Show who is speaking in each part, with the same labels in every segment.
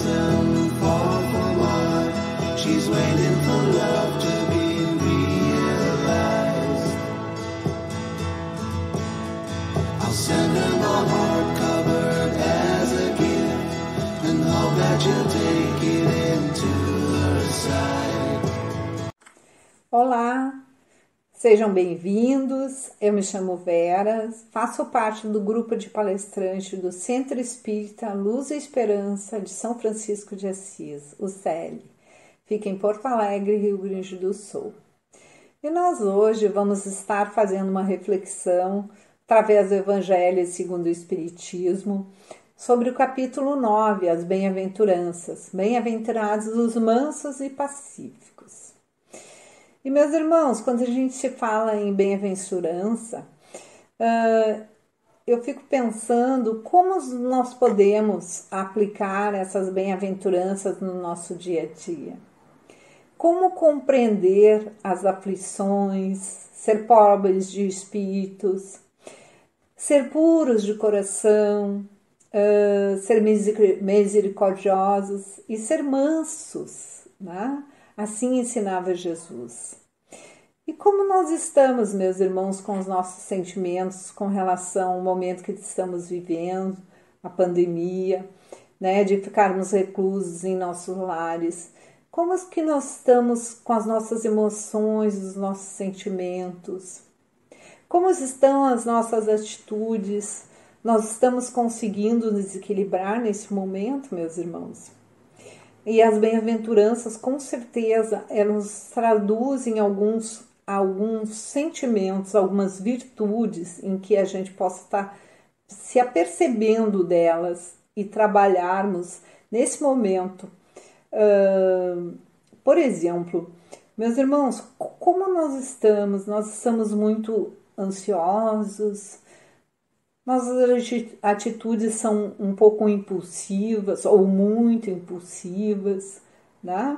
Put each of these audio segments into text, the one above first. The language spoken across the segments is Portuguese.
Speaker 1: them fall for what? She's waiting for love to be realized. I'll send her my heart covered as a gift and hope that you'll take it into her side.
Speaker 2: Olá, sejam bem-vindos. Eu me chamo Vera, faço parte do grupo de palestrantes do Centro Espírita Luz e Esperança de São Francisco de Assis, o CEL. Fica em Porto Alegre, Rio Grande do Sul. E nós hoje vamos estar fazendo uma reflexão através do Evangelho segundo o Espiritismo sobre o capítulo 9, as bem-aventuranças, bem-aventurados os mansos e pacíficos. E meus irmãos, quando a gente fala em bem-aventurança, eu fico pensando como nós podemos aplicar essas bem-aventuranças no nosso dia a dia. Como compreender as aflições, ser pobres de espíritos, ser puros de coração, ser misericordiosos e ser mansos, né? Assim ensinava Jesus. E como nós estamos, meus irmãos, com os nossos sentimentos com relação ao momento que estamos vivendo, a pandemia, né, de ficarmos reclusos em nossos lares? Como que nós estamos com as nossas emoções, os nossos sentimentos? Como estão as nossas atitudes? Nós estamos conseguindo nos equilibrar nesse momento, meus irmãos? E as bem-aventuranças, com certeza, elas traduzem alguns sentimentos, algumas virtudes em que a gente possa estar se apercebendo delas e trabalharmos nesse momento. Por exemplo, meus irmãos, como nós estamos? Nós estamos muito ansiosos, nossas atitudes são um pouco impulsivas ou muito impulsivas, né?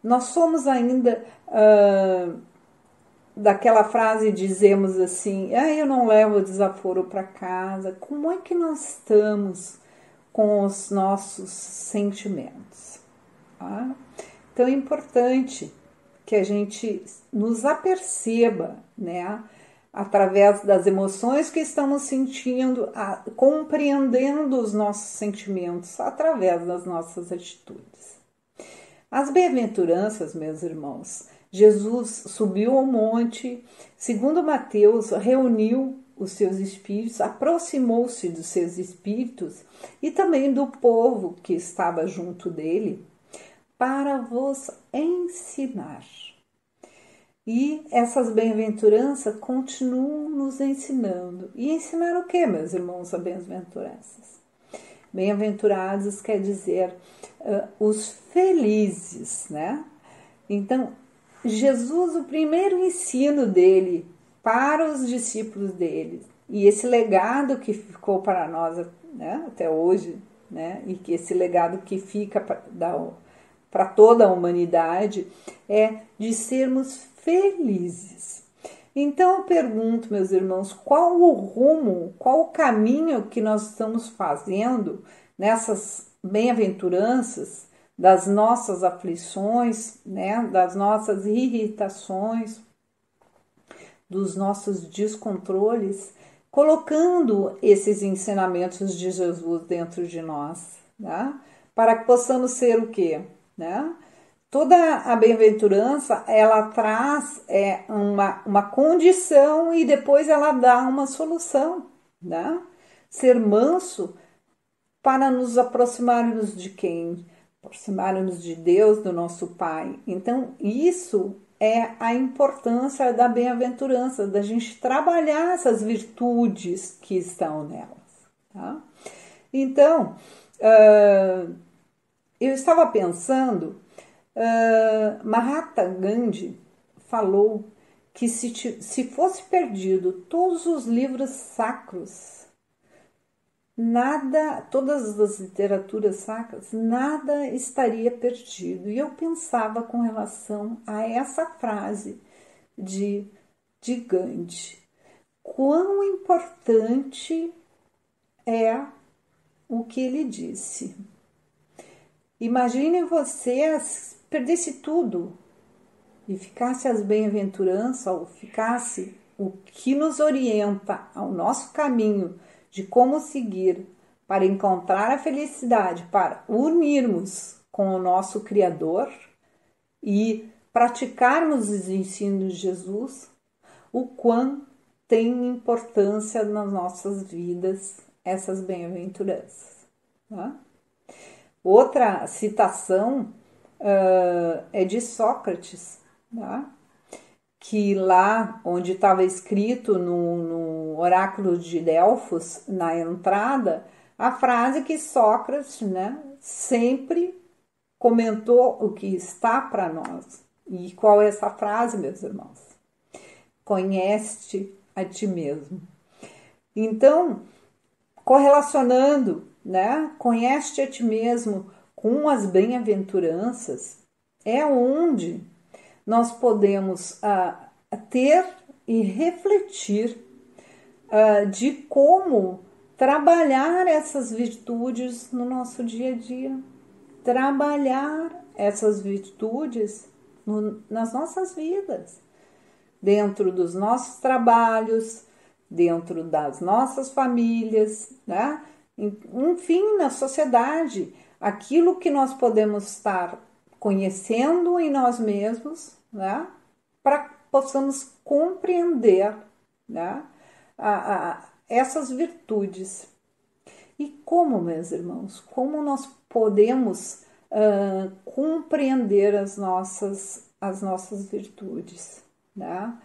Speaker 2: Nós somos ainda daquela frase, dizemos assim, eu não levo desaforo para casa. Como é que nós estamos com os nossos sentimentos? Tá? Então é importante que a gente nos aperceba, né? Através das emoções que estamos sentindo, compreendendo os nossos sentimentos através das nossas atitudes. As bem-aventuranças, meus irmãos, Jesus subiu ao monte, segundo Mateus, reuniu os seus espíritos, aproximou-se dos seus espíritos e também do povo que estava junto dele, para vos ensinar. E essas bem-aventuranças continuam nos ensinando. E ensinar o que, meus irmãos, as bem-aventuranças? Bem-aventurados quer dizer os felizes, né? Então, Jesus, o primeiro ensino dele para os discípulos dele, e esse legado que ficou para nós, né, até hoje, né, e que esse legado que fica para toda a humanidade, é de sermos felizes. Então eu pergunto, meus irmãos, qual o rumo, qual o caminho que nós estamos fazendo nessas bem-aventuranças, das nossas aflições, né, das nossas irritações, dos nossos descontroles, colocando esses ensinamentos de Jesus dentro de nós, né, para que possamos ser o quê? Né? Toda a bem-aventurança, ela traz uma condição e depois ela dá uma solução, né? Ser manso para nos aproximarmos de quem? Aproximarmos de Deus, do nosso Pai. Então, isso é a importância da bem-aventurança, da gente trabalhar essas virtudes que estão nelas, tá? Então, eu estava pensando, Mahatma Gandhi falou que se fosse perdido todos os livros sacros, nada, todas as literaturas sacras, nada estaria perdido. E eu pensava com relação a essa frase de Gandhi, quão importante é o que ele disse. Imagine você perdesse tudo e ficasse as bem-aventuranças, ou ficasse o que nos orienta ao nosso caminho de como seguir para encontrar a felicidade, para unirmos com o nosso Criador e praticarmos os ensinos de Jesus, o quão tem importância nas nossas vidas essas bem-aventuranças. Tá? Outra citação é de Sócrates, tá? Que lá onde estava escrito no oráculo de Delfos, na entrada, a frase que Sócrates, né, sempre comentou o que está para nós. E qual é essa frase, meus irmãos? Conhece-te a ti mesmo. Então, correlacionando, né, conhece-te a ti mesmo com as bem-aventuranças, é onde nós podemos ter e refletir de como trabalhar essas virtudes no nosso dia a dia. Trabalhar essas virtudes nas nossas vidas, dentro dos nossos trabalhos, dentro das nossas famílias, né? Enfim, na sociedade, aquilo que nós podemos estar conhecendo em nós mesmos, né? Para que possamos compreender, né? Essas virtudes. E como, meus irmãos, como nós podemos compreender as nossas virtudes, né?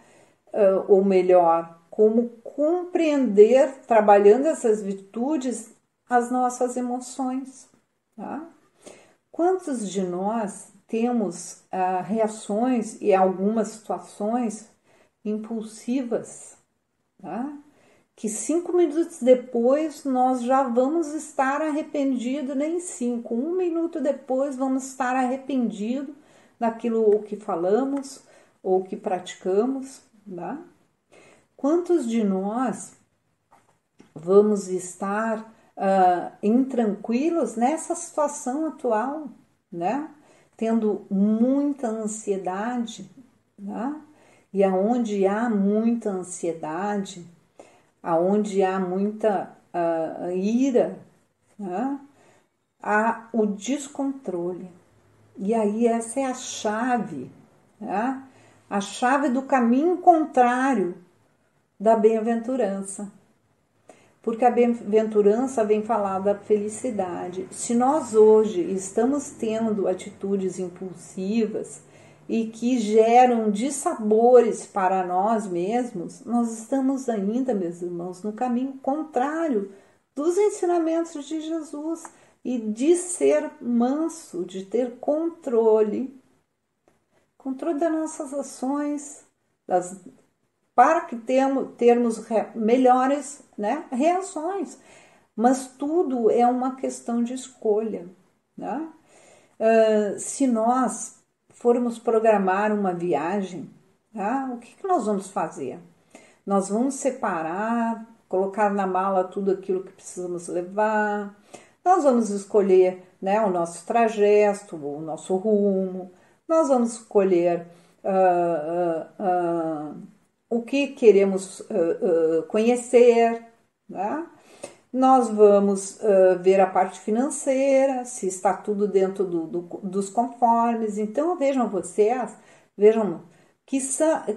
Speaker 2: Ou melhor, como compreender, trabalhando essas virtudes, as nossas emoções. Tá? Quantos de nós temos reações e algumas situações impulsivas, tá? Que 5 minutos depois nós já vamos estar arrependidos, nem 5, 1 minuto depois vamos estar arrependidos daquilo que falamos ou que praticamos, tá? Quantos de nós vamos estar intranquilos nessa situação atual, né? Tendo muita ansiedade, né? E aonde há muita ansiedade, aonde há muita ira, né? Há o descontrole. E aí essa é a chave, né? A chave do caminho contrário da bem-aventurança. Porque a bem-aventurança vem falar da felicidade. Se nós hoje estamos tendo atitudes impulsivas e que geram dissabores para nós mesmos, nós estamos ainda, meus irmãos, no caminho contrário dos ensinamentos de Jesus e de ser manso, de ter controle das nossas ações, para que termos melhores, né, reações. Mas tudo é uma questão de escolha. Né? Se nós formos programar uma viagem, tá? O que nós vamos fazer? Nós vamos separar, colocar na mala tudo aquilo que precisamos levar, nós vamos escolher, né, o nosso trajeto, o nosso rumo, nós vamos escolher o que queremos conhecer, né? Nós vamos ver a parte financeira, se está tudo dentro dos conformes. Então, vejam vocês,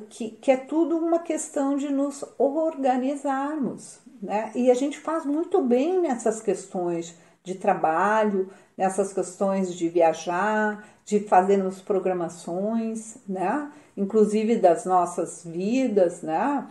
Speaker 2: que é tudo uma questão de nos organizarmos, né? E a gente faz muito bem nessas questões de trabalho, nessas questões de viajar, de fazermos programações, né? Inclusive das nossas vidas, né?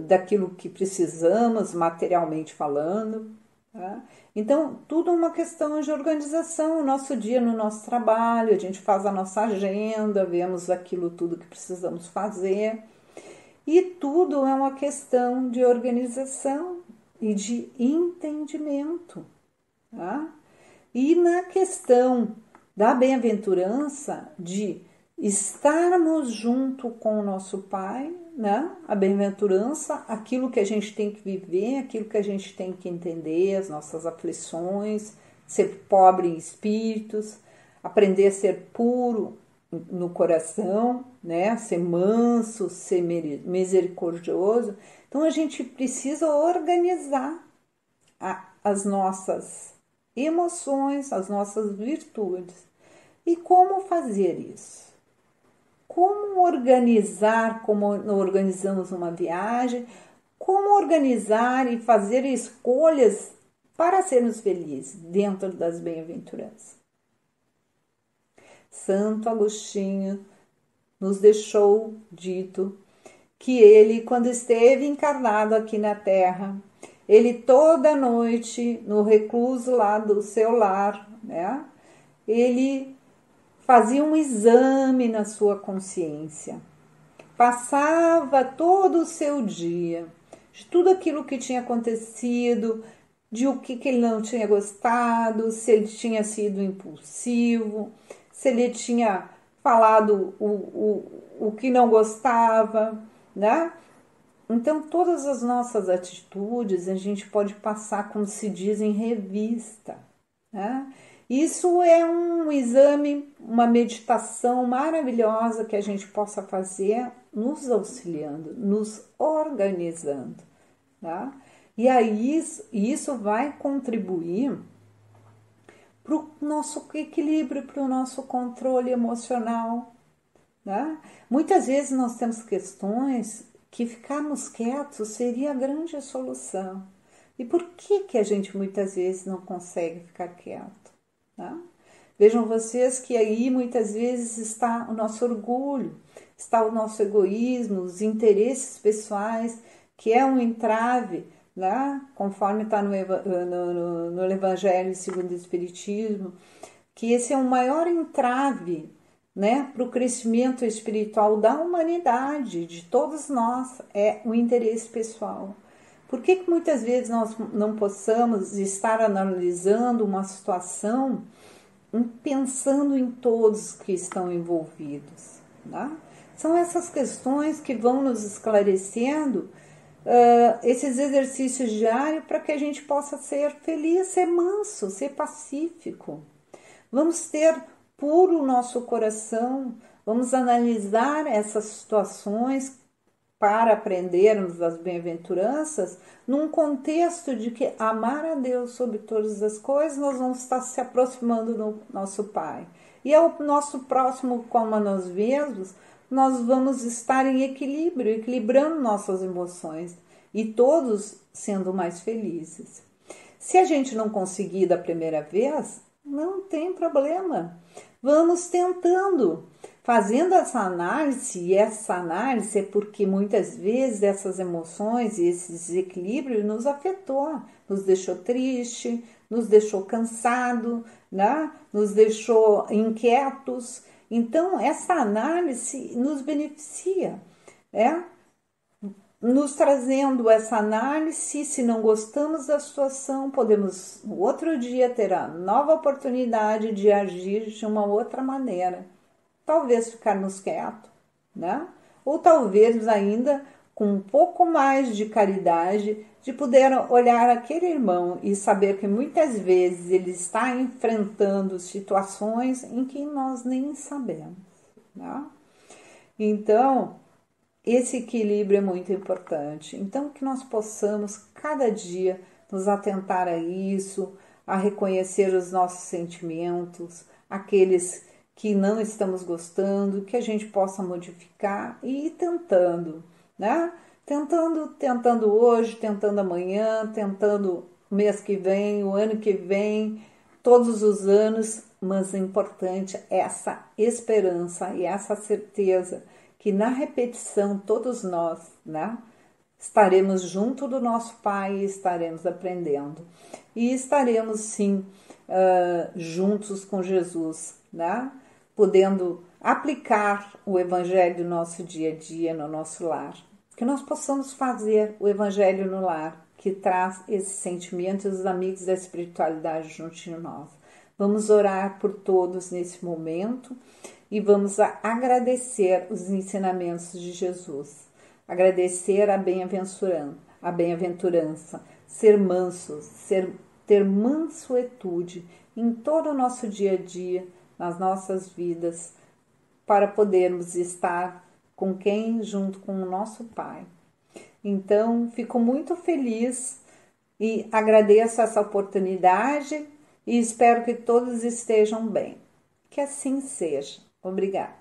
Speaker 2: Daquilo que precisamos, materialmente falando. Tá? Então, tudo é uma questão de organização. O nosso dia no nosso trabalho, a gente faz a nossa agenda, vemos aquilo tudo que precisamos fazer. E tudo é uma questão de organização e de entendimento. Tá? E na questão da bem-aventurança, de estarmos junto com o nosso Pai, né? A bem-aventurança, aquilo que a gente tem que viver, aquilo que a gente tem que entender, as nossas aflições, ser pobre em espíritos, aprender a ser puro no coração, né? Ser manso, ser misericordioso. Então a gente precisa organizar as nossas emoções, as nossas virtudes. E como fazer isso? Como organizar, como organizamos uma viagem, como organizar e fazer escolhas para sermos felizes dentro das bem-aventuranças. Santo Agostinho nos deixou dito que ele, quando esteve encarnado aqui na Terra, ele toda noite, no recluso lá do seu lar, né, ele fazia um exame na sua consciência. Passava todo o seu dia, de tudo aquilo que tinha acontecido, de o que ele não tinha gostado, se ele tinha sido impulsivo, se ele tinha falado o que não gostava, né? Então, todas as nossas atitudes a gente pode passar, como se diz, em revista, né? Isso é um exame, uma meditação maravilhosa que a gente possa fazer, nos auxiliando, nos organizando, tá? E aí isso vai contribuir para o nosso equilíbrio, para o nosso controle emocional, né? Muitas vezes nós temos questões que ficarmos quietos seria a grande solução. E por que a gente muitas vezes não consegue ficar quieto? Tá? Vejam vocês que aí muitas vezes está o nosso orgulho, está o nosso egoísmo, os interesses pessoais, que é um entrave, né? Conforme está no Evangelho segundo o Espiritismo, que esse é o maior entrave, né, para o crescimento espiritual da humanidade, de todos nós, é o interesse pessoal. Por que muitas vezes nós não possamos estar analisando uma situação pensando em todos que estão envolvidos? Né? São essas questões que vão nos esclarecendo esses exercícios diários para que a gente possa ser feliz, ser manso, ser pacífico. Vamos ter puro o nosso coração, vamos analisar essas situações para aprendermos das bem-aventuranças num contexto de que amar a Deus sobre todas as coisas, nós vamos estar se aproximando do nosso Pai. E ao nosso próximo como a nós mesmos, nós vamos estar em equilíbrio, equilibrando nossas emoções e todos sendo mais felizes. Se a gente não conseguir da primeira vez, não tem problema. Vamos tentando, fazendo essa análise, e essa análise é porque muitas vezes essas emoções e esse desequilíbrio nos afetou, nos deixou triste, nos deixou cansado, né? Nos deixou inquietos. Então, essa análise nos beneficia, nos trazendo essa análise. Se não gostamos da situação, podemos no outro dia ter a nova oportunidade de agir de uma outra maneira. Talvez ficarmos quietos, né? Ou talvez ainda com um pouco mais de caridade, de poder olhar aquele irmão e saber que muitas vezes ele está enfrentando situações em que nós nem sabemos, né? Então, esse equilíbrio é muito importante. Então, que nós possamos cada dia nos atentar a isso, a reconhecer os nossos sentimentos, aqueles que não estamos gostando, que a gente possa modificar e ir tentando, né? Tentando hoje, tentando amanhã, tentando o mês que vem, o ano que vem, todos os anos, mas o importante é essa esperança e essa certeza que na repetição todos nós, né, estaremos junto do nosso Pai e estaremos aprendendo. E estaremos sim juntos com Jesus, né, podendo aplicar o Evangelho no nosso dia a dia, no nosso lar. Que nós possamos fazer o Evangelho no lar, que traz esses sentimentos dos amigos da espiritualidade junto de nós. Vamos orar por todos nesse momento e vamos agradecer os ensinamentos de Jesus. Agradecer a bem-aventurança, ser mansos, ter mansuetude em todo o nosso dia a dia, nas nossas vidas, para podermos estar com quem? Junto com o nosso Pai. Então, fico muito feliz e agradeço essa oportunidade e espero que todos estejam bem. Que assim seja. Obrigada.